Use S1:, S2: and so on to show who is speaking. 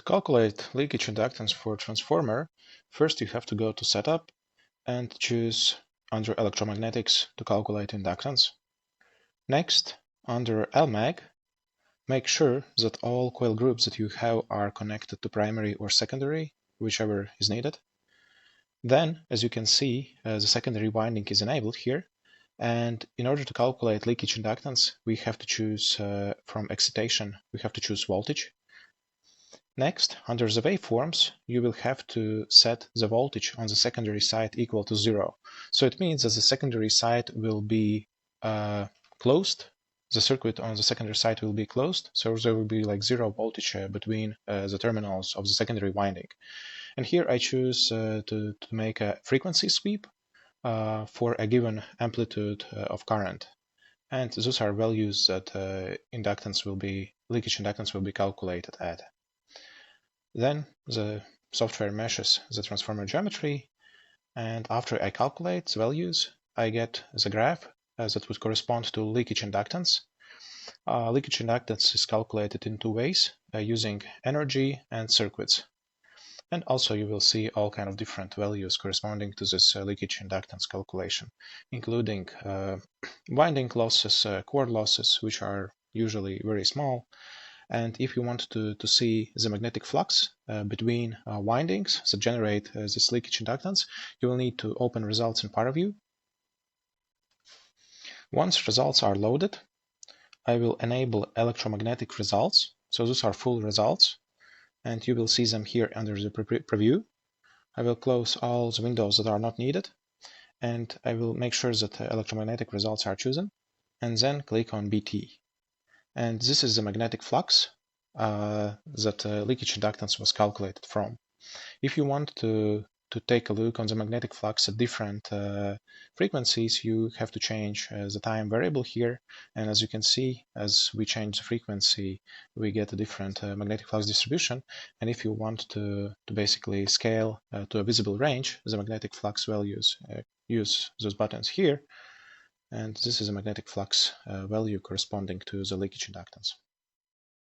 S1: calculate leakage inductance for transformer, first you have to go to Setup and choose under Electromagnetics to calculate inductance. Next, under LMAG, make sure that all coil groups that you have are connected to primary or secondary, whichever is needed. Then, as you can see, the secondary winding is enabled here. And in order to calculate leakage inductance, we have to choose from excitation, we have to choose voltage. Next, under the waveforms, you will have to set the voltage on the secondary side equal to 0. So it means that the secondary side will be closed. The circuit on the secondary side will be closed, so there will be like 0 voltage between the terminals of the secondary winding. And here I choose to make a frequency sweep for a given amplitude of current. And those are values that leakage inductance will be calculated at. Then the software meshes the transformer geometry, and after I calculate the values, I get the graph that would correspond to leakage inductance. Leakage inductance is calculated in two ways, using energy and circuits. And also you will see all kind of different values corresponding to this leakage inductance calculation, including winding losses, core losses, which are usually very small. And if you want to see the magnetic flux between windings that generate this leakage inductance, you will need to open results in ParaView. Once results are loaded, I will enable electromagnetic results. So those are full results, and you will see them here under the preview. I will close all the windows that are not needed, and I will make sure that electromagnetic results are chosen, and then click on BT. And this is the magnetic flux that leakage inductance was calculated from. If you want to take a look on the magnetic flux at different frequencies, you have to change the time variable here. And as you can see, as we change the frequency, we get a different magnetic flux distribution. And if you want to basically scale to a visible range, the magnetic flux values, use those buttons here. And this is a magnetic flux value corresponding to the leakage inductance.